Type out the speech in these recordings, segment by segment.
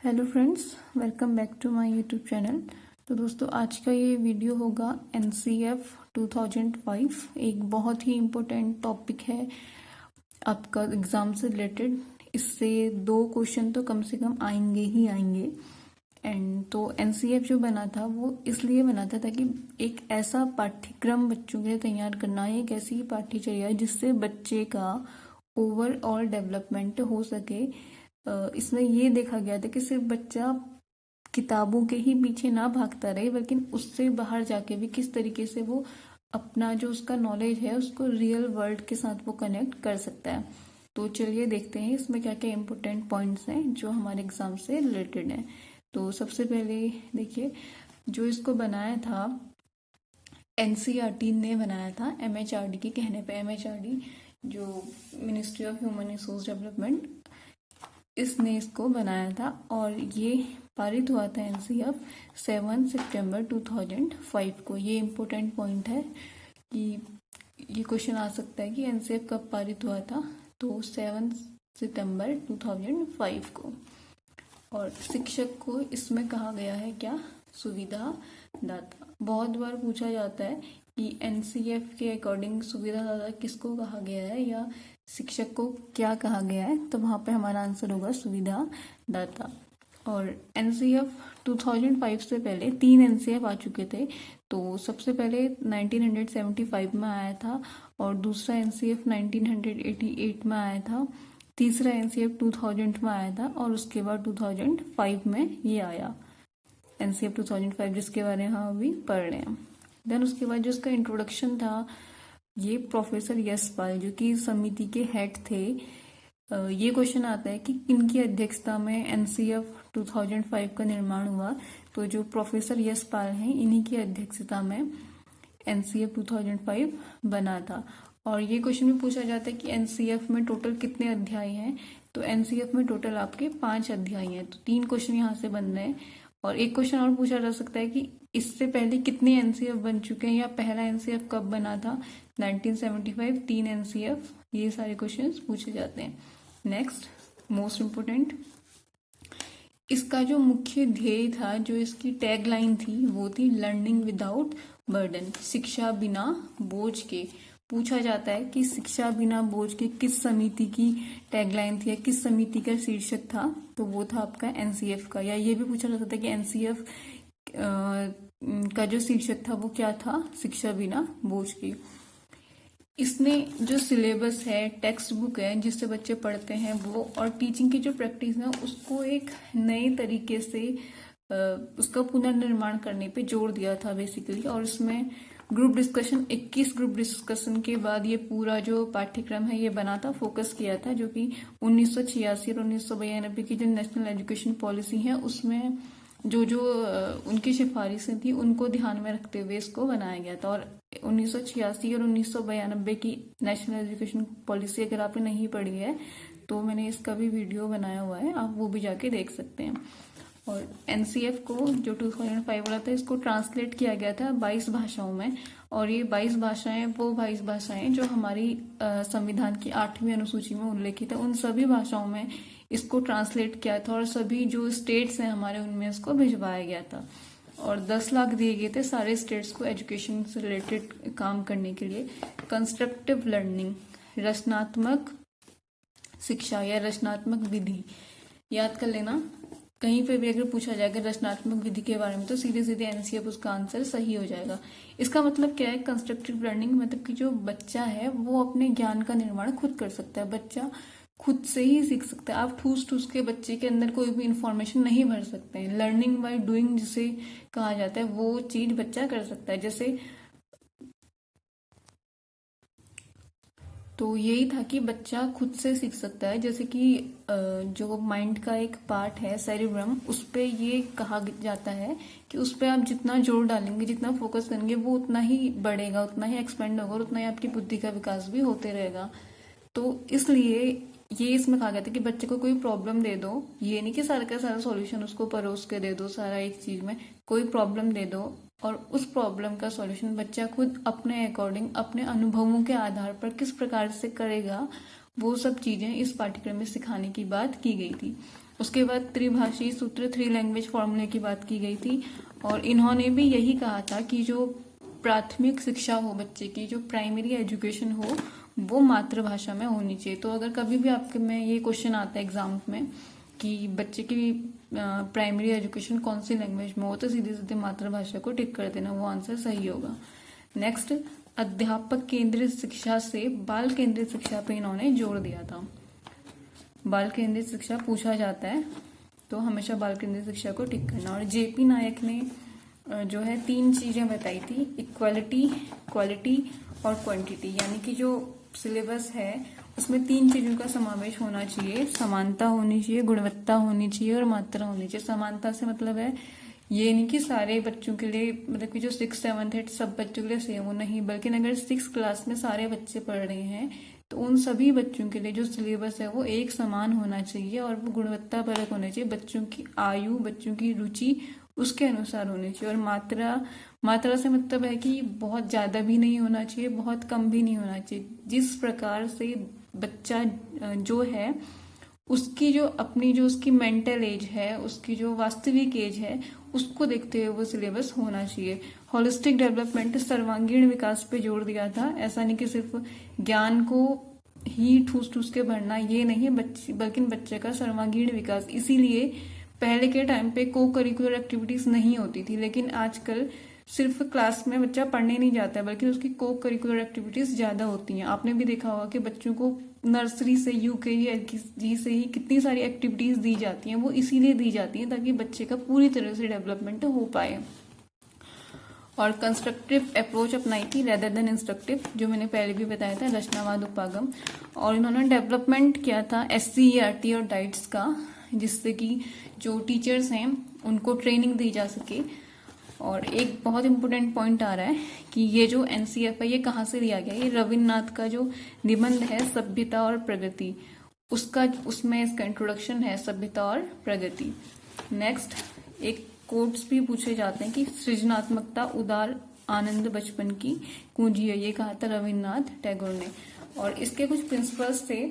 Hello friends, welcome back to my YouTube channel. तो दोस्तों, आज का ये वीडियो होगा एनसीएफ 2005। एक बहुत ही इम्पोर्टेंट टॉपिक है आपका एग्ज़ाम से रिलेटेड। इससे 2 क्वेश्चन तो कम से कम आएंगे ही आएंगे। एंड तो एनसीएफ जो बना था वो इसलिए बना था ताकि एक ऐसा पाठ्यक्रम बच्चों के लिए तैयार करना है, एक ऐसी पाठ्यचर्या जिससे बच्चे का ओवरऑल डेवलपमेंट हो सके। इसमें ये देखा गया था कि सिर्फ बच्चा किताबों के ही पीछे ना भागता रहे, बल्कि उससे बाहर जाके भी किस तरीके से वो अपना जो उसका नॉलेज है उसको रियल वर्ल्ड के साथ वो कनेक्ट कर सकता है। तो चलिए देखते हैं इसमें क्या क्या इम्पोर्टेंट पॉइंट्स हैं जो हमारे एग्जाम से रिलेटेड हैं। तो सबसे पहले देखिए, जो इसको बनाया था एनसीईआरटी ने बनाया था एमएचआरडी के कहने पे। एमएचआरडी जो ministry of human resource development, इसने इसको बनाया था और ये पारित हुआ था एनसीएफ 7 सितंबर 2005 को। ये इम्पोर्टेंट पॉइंट है कि ये क्वेश्चन आ सकता है कि एनसीएफ कब पारित हुआ था। तो 7 सितंबर 2005 को। और शिक्षक को इसमें कहा गया है क्या? सुविधा दाता। बहुत बार पूछा जाता है कि एनसीएफ के अकॉर्डिंग सुविधा दाता किसको कहा गया है या शिक्षक को क्या कहा गया है, तो वहां पे हमारा आंसर होगा सुविधा दाता। और एनसीएफ 2005 से पहले 3 एनसीएफ आ चुके थे। तो सबसे पहले 1975 में आया था, और दूसरा एनसीएफ 1988 में आया था, तीसरा एनसीएफ 2000 में आया था, और उसके बाद 2005 में ये आया एनसीएफ 2005, जिसके बारे में हम अभी पढ़ रहे हैं। देन उसके बाद जो उसका इंट्रोडक्शन था, ये प्रोफेसर यशपाल जो कि समिति के हेड थे। ये क्वेश्चन आता है कि किनकी अध्यक्षता में एनसीएफ 2005 का निर्माण हुआ। तो जो प्रोफेसर यशपाल हैं, इन्हीं की अध्यक्षता में एनसीएफ 2005 बना था। और ये क्वेश्चन भी पूछा जाता है कि एनसीएफ में टोटल कितने अध्याय हैं। तो एनसीएफ में टोटल आपके 5 अध्याय हैं। तो 3 क्वेश्चन यहाँ से बन रहे हैं। और एक क्वेश्चन और पूछा जा सकता है कि इससे पहले कितने एनसीएफ बन चुके हैं, या पहला एनसीएफ कब बना था। 1975, 3 एनसीएफ। ये सारे क्वेश्चंस पूछे जाते हैं। नेक्स्ट, मोस्ट इम्पोर्टेंट, इसका जो मुख्य ध्येय था, जो इसकी टैगलाइन थी, वो थी लर्निंग विदाउट बर्डन, शिक्षा बिना बोझ के। पूछा जाता है कि शिक्षा बिना बोझ के किस समिति की टैगलाइन थी या किस समिति का शीर्षक था। तो वो था आपका एनसीएफ का। या ये भी पूछा जाता था कि एनसीएफ का जो शीर्षक था वो क्या था, शिक्षा बिना बोझ की। इसने जो सिलेबस है, टेक्स्ट बुक है जिससे बच्चे पढ़ते हैं वो, और टीचिंग की जो प्रैक्टिस है उसको एक नए तरीके से उसका पुनर्निर्माण करने पे जोर दिया था बेसिकली। और इसमें ग्रुप डिस्कशन, 21 ग्रुप डिस्कशन के बाद ये पूरा जो पाठ्यक्रम है ये बना था, फोकस किया था, जो कि 1986 और 1992 की जो नेशनल एजुकेशन पॉलिसी है उसमें जो उनकी सिफारिशें थी उनको ध्यान में रखते हुए इसको बनाया गया था। और 1986 और 1992 की नेशनल एजुकेशन पॉलिसी अगर आपने नहीं पढ़ी है तो मैंने इसका भी वीडियो बनाया हुआ है, आप वो भी जाके देख सकते हैं। और एनसीएफ को जो 2005 वाला था, इसको ट्रांसलेट किया गया था 22 भाषाओं में। और ये 22 भाषाएं वो 22 भाषाएं जो हमारी संविधान की 8वीं अनुसूची में उल्लेखित है, उन सभी भाषाओं में इसको ट्रांसलेट किया था। और सभी जो स्टेट्स हैं हमारे, उनमें इसको भिजवाया गया था। और 10 लाख दिए गए थे सारे स्टेट्स को एजुकेशन से रिलेटेड काम करने के लिए। कंस्ट्रक्टिव लर्निंग, रचनात्मक शिक्षा या रचनात्मक विधि, याद कर लेना। कहीं पे भी अगर पूछा जाएगा रचनात्मक विधि के बारे में तो सीधे सीधे एनसीएफ उसका आंसर सही हो जाएगा। इसका मतलब क्या है? कंस्ट्रक्टिव लर्निंग मतलब कि जो बच्चा है वो अपने ज्ञान का निर्माण खुद कर सकता है, बच्चा खुद से ही सीख सकता है। आप ठूस ठूस के बच्चे के अंदर कोई भी इंफॉर्मेशन नहीं भर सकते हैं। लर्निंग बाय डूइंग जिसे कहा जाता है, वो चीज बच्चा कर सकता है। जैसे तो यही था कि बच्चा खुद से सीख सकता है। जैसे कि जो माइंड का एक पार्ट है सेरिब्रम, उस पे ये कहा जाता है कि उस पे आप जितना जोर डालेंगे, जितना फोकस करेंगे, वो उतना ही बढ़ेगा, उतना ही एक्सपेंड होगा और उतना ही आपकी बुद्धि का विकास भी होते रहेगा। तो इसलिए ये इसमें कहा गया था कि बच्चे को कोई प्रॉब्लम दे दो, ये नहीं कि सारा का सारा सॉल्यूशन उसको परोस के दे दो सारा एक चीज में। कोई प्रॉब्लम दे दो और उस प्रॉब्लम का सॉल्यूशन बच्चा खुद अपने अकॉर्डिंग, अपने अनुभवों के आधार पर किस प्रकार से करेगा, वो सब चीजें इस पाठ्यक्रम में सिखाने की बात की गई थी। उसके बाद त्रिभाषी सूत्र, 3 लैंग्वेज फॉर्मूले की बात की गई थी। और इन्होंने भी यही कहा था कि जो प्राथमिक शिक्षा हो बच्चे की, जो प्राइमरी एजुकेशन हो, वो मातृभाषा में होनी चाहिए। तो अगर कभी भी आपके में ये क्वेश्चन आता है एग्जाम में कि बच्चे की प्राइमरी एजुकेशन कौन सी लैंग्वेज में हो, तो सीधे सीधे मातृभाषा को टिक कर देना, वो आंसर सही होगा। नेक्स्ट, अध्यापक केंद्रित शिक्षा से बाल केंद्रित शिक्षा पे इन्होंने जोर दिया था। बाल केंद्रित शिक्षा पूछा जाता है तो हमेशा बाल केंद्रित शिक्षा को टिक करना। और जेपी नायक ने जो है 3 चीजें बताई थी, इक्वालिटी, क्वालिटी और क्वांटिटी। यानी कि जो सिलेबस है उसमें 3 चीजों का समावेश होना चाहिए, समानता होनी चाहिए, गुणवत्ता होनी चाहिए और मात्रा होनी चाहिए। समानता से मतलब है ये नहीं कि सारे बच्चों के लिए, मतलब कि जो 6th 7th 8th सब बच्चों के लिए सेम हो, नहीं, बल्कि अगर 6th क्लास में सारे बच्चे पढ़ रहे हैं तो उन सभी बच्चों के लिए जो सिलेबस है वो एक समान होना चाहिए और वो गुणवत्ता परक होना चाहिए। बच्चों की आयु, बच्चों की रुचि उसके अनुसार होनी चाहिए। और मात्रा से मतलब है कि बहुत ज्यादा भी नहीं होना चाहिए, बहुत कम भी नहीं होना चाहिए। जिस प्रकार से बच्चा जो है उसकी जो अपनी जो उसकी मेंटल एज है, उसकी जो वास्तविक एज है, उसको देखते हुए वो सिलेबस होना चाहिए। होलिस्टिक डेवलपमेंट, सर्वांगीण विकास पे जोर दिया था। ऐसा नहीं कि सिर्फ ज्ञान को ही ठूस ठूस के भरना, ये नहीं है, बल्कि बच्चे का सर्वांगीण विकास। इसीलिए पहले के टाइम पे को करिकुलर एक्टिविटीज नहीं होती थी, लेकिन आजकल सिर्फ क्लास में बच्चा पढ़ने नहीं जाता है, बल्कि उसकी को करिकुलर एक्टिविटीज ज्यादा होती हैं। आपने भी देखा होगा कि बच्चों को नर्सरी से, यूकेजी, एलकेजी से ही कितनी सारी एक्टिविटीज दी जाती हैं। वो इसीलिए दी जाती हैं ताकि बच्चे का पूरी तरह से डेवलपमेंट हो पाए। और कंस्ट्रक्टिव अप्रोच अपनाई थी रेदर देन इंस्ट्रक्टिव, जो मैंने पहले भी बताया था, रचनावाद, उपागम। और इन्होंने डेवलपमेंट किया था SCERT और डाइट्स का, जिससे कि जो टीचर्स हैं उनको ट्रेनिंग दी जा सके। और एक बहुत इंपॉर्टेंट पॉइंट आ रहा है कि ये जो NCF है ये कहाँ से लिया गया, ये रविन्द्रनाथ का जो निबंध है सभ्यता और प्रगति, उसमें इसका इंट्रोडक्शन है, सभ्यता और प्रगति। नेक्स्ट, एक कोट्स भी पूछे जाते हैं कि सृजनात्मकता उदार आनंद बचपन की कुंजी है, ये कहा था रविन्द्रनाथ टैगोर ने। और इसके कुछ प्रिंसिपल्स थे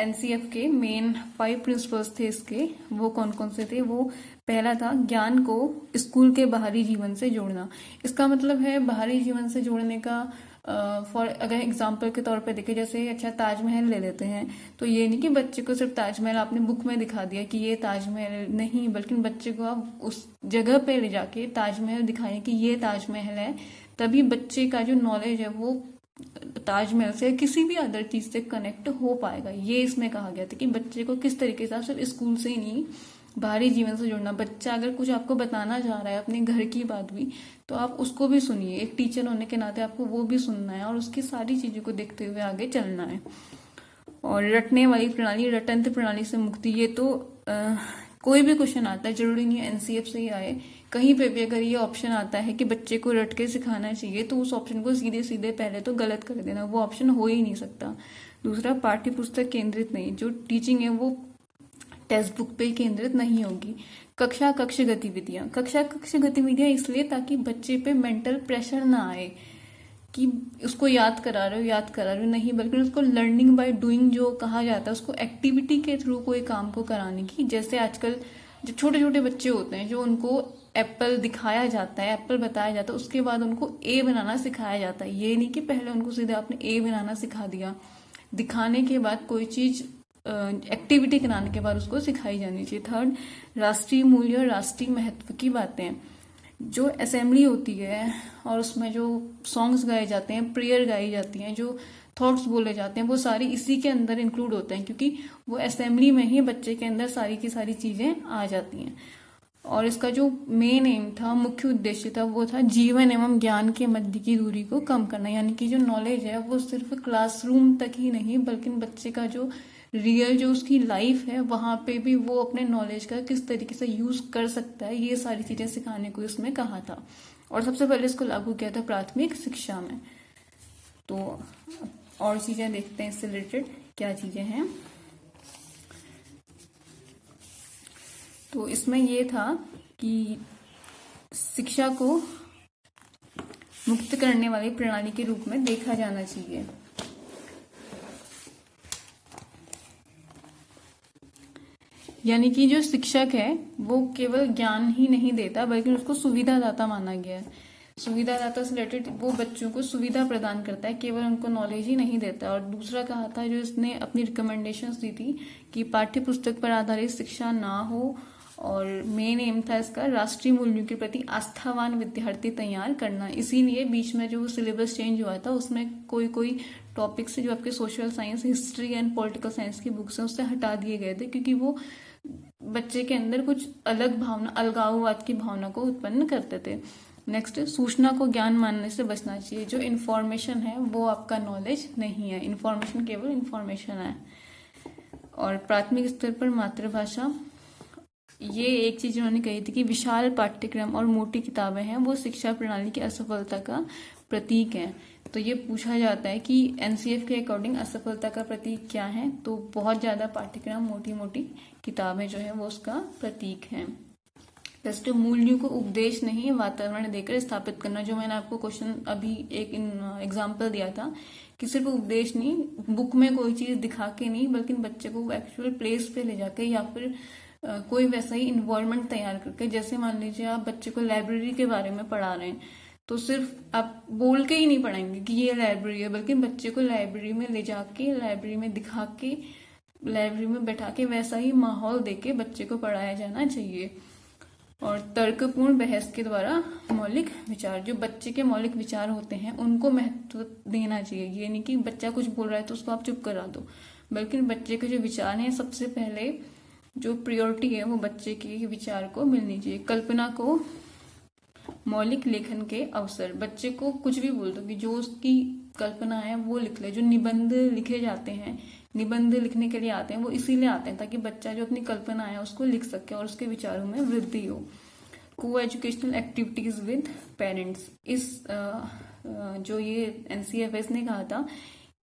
NCF के, मेन 5 प्रिंसिपल्स थे इसके। वो कौन कौन से थे? वो पहला था ज्ञान को स्कूल के बाहरी जीवन से जोड़ना। इसका मतलब है बाहरी जीवन से जोड़ने का, फॉर अगर एग्जाम्पल के तौर पे देखें, जैसे अच्छा ताजमहल ले लेते हैं, तो ये नहीं कि बच्चे को सिर्फ ताजमहल आपने बुक में दिखा दिया कि ये ताजमहल, नहीं, बल्कि बच्चे को आप उस जगह पे ले जाके ताजमहल दिखाएं कि ये ताजमहल है। तभी बच्चे का जो नॉलेज है वो ताजमहल से किसी भी अदर चीज से कनेक्ट हो पाएगा। ये इसमें कहा गया था कि बच्चे को किस तरीके से, सिर्फ स्कूल से ही नहीं, बाहरी जीवन से जोड़ना। बच्चा अगर कुछ आपको बताना चाह रहा है अपने घर की बात भी, तो आप उसको भी सुनिए। एक टीचर होने के नाते आपको वो भी सुनना है और उसकी सारी चीजों को देखते हुए आगे चलना है। और रटने वाली प्रणाली, रटंत्र प्रणाली से मुक्ति, ये तो कोई भी क्वेश्चन आता है, जरूरी नहीं है NCF से ही आए, कहीं पे भी अगर ये ऑप्शन आता है कि बच्चे को रट के सिखाना चाहिए, तो उस ऑप्शन को सीधे सीधे पहले तो गलत कर देना, वो ऑप्शन हो ही नहीं सकता। दूसरा, पाठ्य पुस्तक केंद्रित नहीं, जो टीचिंग है वो टेक्स्ट बुक पे केंद्रित नहीं होगी। कक्षा कक्ष गतिविधियां इसलिए ताकि बच्चे पे मेंटल प्रेशर ना आए कि उसको याद करा रहे हो, नहीं, बल्कि उसको लर्निंग बाय डूइंग जो कहा जाता है, उसको एक्टिविटी के थ्रू कोई काम को कराने की। जैसे आजकल जो छोटे छोटे बच्चे होते हैं, जो उनको एप्पल दिखाया जाता है, एप्पल बताया जाता है, उसके बाद उनको ए बनाना सिखाया जाता है। ये नहीं कि पहले उनको सीधे आपने ए बनाना सिखा दिया, दिखाने के बाद कोई चीज एक्टिविटी कराने के बाद उसको सिखाई जानी चाहिए। थर्ड, राष्ट्रीय मूल्य और राष्ट्रीय महत्व की बातें, जो असेंबली होती है और उसमें जो सॉन्ग्स गाए जाते हैं, प्रेयर गाई जाती हैं, जो थॉट्स बोले जाते हैं, वो सारी इसी के अंदर इंक्लूड होते हैं, क्योंकि वो असेंबली में ही बच्चे के अंदर सारी की सारी चीजें आ जाती हैं। और इसका जो मेन एम था, मुख्य उद्देश्य था, वो था जीवन एवं ज्ञान के मध्य की दूरी को कम करना। यानी कि जो नॉलेज है वो सिर्फ क्लासरूम तक ही नहीं, बल्कि बच्चे का जो रियल जो उसकी लाइफ है वहां पे भी वो अपने नॉलेज का किस तरीके से यूज कर सकता है, ये सारी चीजें सिखाने को इसमें कहा था। और सबसे पहले इसको लागू किया था प्राथमिक शिक्षा में। तो और चीजें देखते हैं इससे रिलेटेड क्या चीजें हैं। तो इसमें ये था कि शिक्षा को मुक्त करने वाली प्रणाली के रूप में देखा जाना चाहिए। यानी कि जो शिक्षक है वो केवल ज्ञान ही नहीं देता बल्कि उसको सुविधादाता माना गया है। सुविधादाता से रिलेटेड वो बच्चों को सुविधा प्रदान करता है, केवल उनको नॉलेज ही नहीं देता। और दूसरा कहा था जो इसने अपनी रिकमेंडेशंस दी थी कि पाठ्य पुस्तक पर आधारित शिक्षा ना हो, और मेन एम था इसका राष्ट्रीय मूल्यों के प्रति आस्थावान विद्यार्थी तैयार करना। इसीलिए बीच में जो सिलेबस चेंज हुआ था उसमें कोई कोई टॉपिक्स जो आपके social science, history and political science की बुक्स हैं उससे हटा दिए गए थे, क्योंकि वो बच्चे के अंदर कुछ अलग भावना, अलगाववाद की भावना को उत्पन्न करते थे। नेक्स्ट, सूचना को ज्ञान मानने से बचना चाहिए। जो इन्फॉर्मेशन है वो आपका नॉलेज नहीं है, इन्फॉर्मेशन केवल इन्फॉर्मेशन है। और प्राथमिक स्तर पर मातृभाषा, ये एक चीज उन्होंने कही थी कि विशाल पाठ्यक्रम और मोटी किताबें हैं वो शिक्षा प्रणाली की असफलता का प्रतीक है। तो ये पूछा जाता है कि एनसीएफ के अकॉर्डिंग असफलता का प्रतीक क्या है, तो बहुत ज्यादा पाठ्यक्रम, मोटी मोटी किताबें जो है वो उसका प्रतीक है। जस्ट मूल्यों को उपदेश नहीं वातावरण देकर स्थापित करना, जो मैंने आपको क्वेश्चन अभी एक एग्जाम्पल दिया था कि सिर्फ उपदेश नहीं, बुक में कोई चीज दिखा के नहीं, बल्कि बच्चे को एक्चुअल प्लेस पे ले जाके या फिर कोई वैसा ही इन्वायरमेंट तैयार करके। जैसे मान लीजिए आप बच्चे को लाइब्रेरी के बारे में पढ़ा रहे हैं, तो सिर्फ आप बोल के ही नहीं पढ़ाएंगे कि ये लाइब्रेरी है, बल्कि बच्चे को लाइब्रेरी में ले जाके, लाइब्रेरी में दिखा के, लाइब्रेरी में बैठा के वैसा ही माहौल देके बच्चे को पढ़ाया जाना चाहिए। और तर्कपूर्ण बहस के द्वारा मौलिक विचार, जो बच्चे के मौलिक विचार होते हैं उनको महत्व देना चाहिए। ये नहीं कि बच्चा कुछ बोल रहा है तो उसको आप चुप करा दो, बल्कि बच्चे के जो विचार हैं, सबसे पहले जो प्रायोरिटी है वो बच्चे के विचार को मिलनी चाहिए। कल्पना को मौलिक लेखन के अवसर, बच्चे को कुछ भी बोल दो कि जो उसकी कल्पना है वो लिख ले। जो निबंध लिखे जाते हैं, निबंध लिखने के लिए आते हैं, वो इसीलिए आते हैं ताकि बच्चा जो अपनी कल्पना है उसको लिख सके और उसके विचारों में वृद्धि हो। को एजुकेशनल एक्टिविटीज विद पेरेंट्स, इस जो ये एनसीएफएस ने कहा था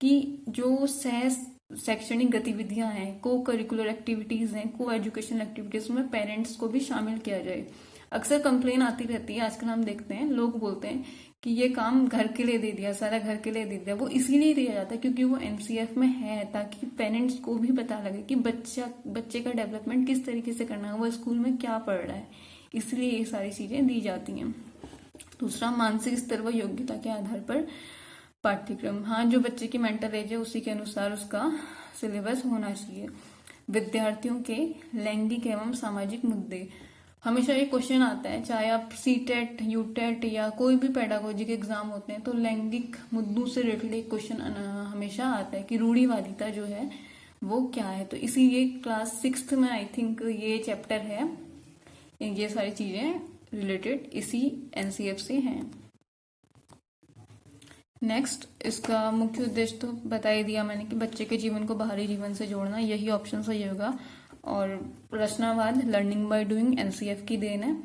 कि जो शैक्षणिक गतिविधियां हैं, को करिकुलर एक्टिविटीज हैं, को एजुकेशनल एक्टिविटीज में पेरेंट्स को भी शामिल किया जाए। अक्सर कंप्लेन आती रहती है, आजकल हम देखते हैं लोग बोलते हैं कि ये काम घर के लिए दे दिया, सारा घर के लिए दे दिया। वो इसीलिए दिया जाता है क्योंकि वो एनसीएफ में है, ताकि पेरेंट्स को भी पता लगे कि बच्चे का डेवलपमेंट किस तरीके से करना है, वो स्कूल में क्या पढ़ रहा है, इसलिए ये सारी चीजें दी जाती हैं। दूसरा, मानसिक स्तर व योग्यता के आधार पर पाठ्यक्रम, हाँ जो बच्चे की मेंटल एज है उसी के अनुसार उसका सिलेबस होना चाहिए। विद्यार्थियों के लैंगिक एवं सामाजिक मुद्दे, हमेशा ये क्वेश्चन आता है, चाहे आप सीटेट, यूटेट या कोई भी पेडागोजी के एग्जाम होते हैं तो लैंगिक मुद्दों से रिलेटेड एक क्वेश्चन हमेशा आता है कि रूढ़िवादिता जो है वो क्या है। तो इसीलिए क्लास 6th में आई थिंक ये चैप्टर है, ये सारी चीजें रिलेटेड इसी एनसीएफ से हैं। नेक्स्ट, इसका मुख्य उद्देश्य तो बता ही दिया मैंने कि बच्चे के जीवन को बाहरी जीवन से जोड़ना, यही ऑप्शन सही होगा। और रचनावाद, लर्निंग बाय डूइंग, एनसीएफ की देन है।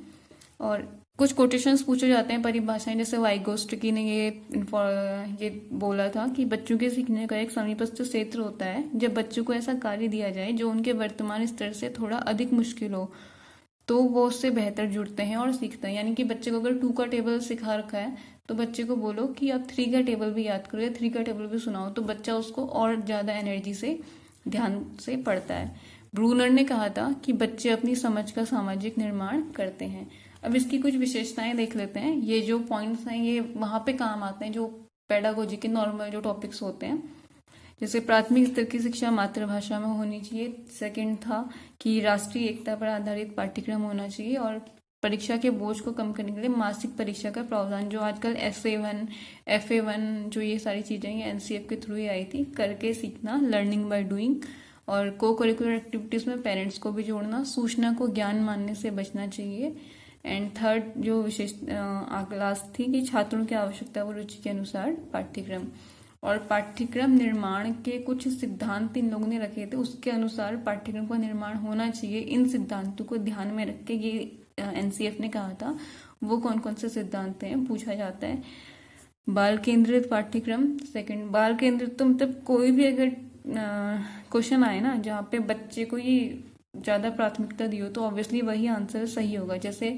और कुछ कोटेशंस पूछे जाते हैं, परिभाषाएं, जैसे वाइगोस्टकी ने ये बोला था कि बच्चों के सीखने का एक समीपस्थ क्षेत्र होता है जब बच्चों को ऐसा कार्य दिया जाए जो उनके वर्तमान स्तर से थोड़ा अधिक मुश्किल हो, तो वो उससे बेहतर जुड़ते हैं और सीखते हैं। यानी कि बच्चे को अगर 2 का टेबल सिखा रखा है तो बच्चे को बोलो कि आप 3 का टेबल भी याद करो या 3 का टेबल भी सुनाओ, तो बच्चा उसको और ज्यादा एनर्जी से, ध्यान से पढ़ता है। ब्रूनर ने कहा था कि बच्चे अपनी समझ का सामाजिक निर्माण करते हैं। अब इसकी कुछ विशेषताएं देख लेते हैं। ये जो पॉइंट्स हैं ये वहां पे काम आते हैं जो पेडागोजी के नॉर्मल जो टॉपिक्स होते हैं। जैसे प्राथमिक स्तर की शिक्षा मातृभाषा में होनी चाहिए। सेकंड था कि राष्ट्रीय एकता पर आधारित पाठ्यक्रम होना चाहिए। और परीक्षा के बोझ को कम करने के लिए मासिक परीक्षा का प्रावधान, जो आजकल SA1, FA1 जो ये सारी चीजें ये एनसीएफ के थ्रू ही आई थी, करके सीखना, लर्निंग बाय डूइंग। और को करिकुलर एक्टिविटीज में पेरेंट्स को भी जोड़ना, सूचना को ज्ञान मानने से बचना चाहिए। एंड थर्ड जो विशेष क्लास थी कि छात्रों की आवश्यकता व रुचि के अनुसार पाठ्यक्रम। और पाठ्यक्रम निर्माण के कुछ सिद्धांत इन लोगों ने रखे थे, उसके अनुसार पाठ्यक्रम का निर्माण होना चाहिए। इन सिद्धांतों को ध्यान में रख के ये एनसीएफ ने कहा था। वो कौन कौन से सिद्धांत हैं पूछा जाता है। बाल केंद्रित पाठ्यक्रम, सेकंड बाल केंद्रित, तो मतलब कोई भी अगर क्वेश्चन आए ना जहाँ पे बच्चे को ही ज्यादा प्राथमिकता दी हो तो ऑब्वियसली वही आंसर सही होगा। जैसे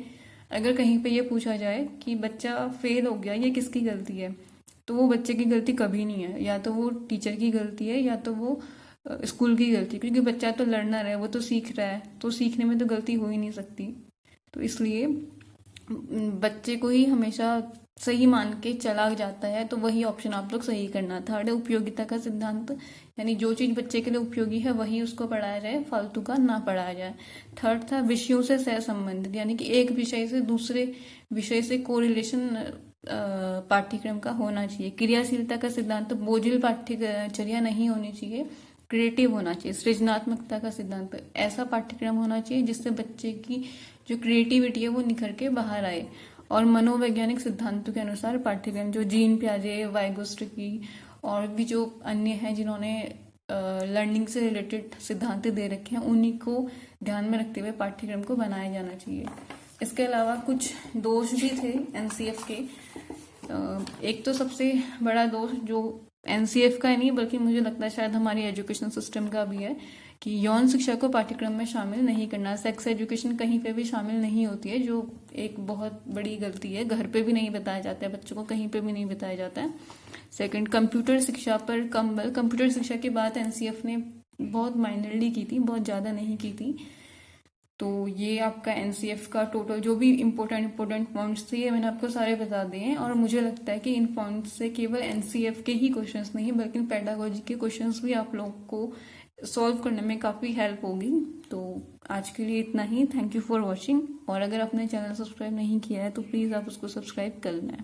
अगर कहीं पे ये पूछा जाए कि बच्चा फेल हो गया, ये किसकी गलती है, तो वो बच्चे की गलती कभी नहीं है, या तो वो टीचर की गलती है या तो वो स्कूल की गलती, क्योंकि बच्चा तो लर्नर है, वो तो सीख रहा है, तो सीखने में तो गलती हो ही नहीं सकती। तो इसलिए बच्चे को ही हमेशा सही मान के चला जाता है, तो वही ऑप्शन आप लोग सही करना। थर्ड है उपयोगिता का सिद्धांत, यानी जो चीज बच्चे के लिए उपयोगी है वही उसको पढ़ाया जाए, फालतू का ना पढ़ाया जाए। थर्ड था विषयों से सह संबंधित, यानी कि एक विषय से दूसरे विषय से कोरिलेशन पाठ्यक्रम का होना चाहिए। क्रियाशीलता का सिद्धांत, बोझिल पाठ्यचर्या नहीं होनी चाहिए, क्रिएटिव होना चाहिए। सृजनात्मकता का सिद्धांत, ऐसा पाठ्यक्रम होना चाहिए जिससे बच्चे की जो क्रिएटिविटी है वो निखर के बाहर आए। और मनोवैज्ञानिक सिद्धांतों के अनुसार पाठ्यक्रम, जो जीन प्याजे, वाइगोस्टकी और भी जो अन्य हैं जिन्होंने लर्निंग से रिलेटेड सिद्धांत दे रखे हैं, उन्हीं को ध्यान में रखते हुए पाठ्यक्रम को बनाया जाना चाहिए। इसके अलावा कुछ दोष भी थे एनसीएफ के। एक तो सबसे बड़ा दोष जो एनसीएफ का ही नहीं बल्कि मुझे लगता है शायद हमारी एजुकेशन सिस्टम का भी है कि यौन शिक्षा को पाठ्यक्रम में शामिल नहीं करना। सेक्स एजुकेशन कहीं पे भी शामिल नहीं होती है, जो एक बहुत बड़ी गलती है। घर पे भी नहीं बताया जाता है बच्चों को, कहीं पे भी नहीं बताया जाता है। सेकंड, कंप्यूटर शिक्षा पर कम बल। कंप्यूटर शिक्षा की बात एनसीएफ ने बहुत माइनरली की थी, बहुत ज़्यादा नहीं की थी। तो ये आपका एनसीएफ का टोटल जो भी इम्पोर्टेंट पॉइंट्स थे ये मैंने आपको सारे बता दिए हैं। और मुझे लगता है कि इन पॉइंट्स से केवल एनसीएफ के ही क्वेश्चंस नहीं बल्कि पेडागोजी के क्वेश्चंस भी आप लोग को सॉल्व करने में काफ़ी हेल्प होगी। तो आज के लिए इतना ही। Thank you for watching. और अगर आपने चैनल सब्सक्राइब नहीं किया है तो प्लीज़ आप उसको सब्सक्राइब कर लें।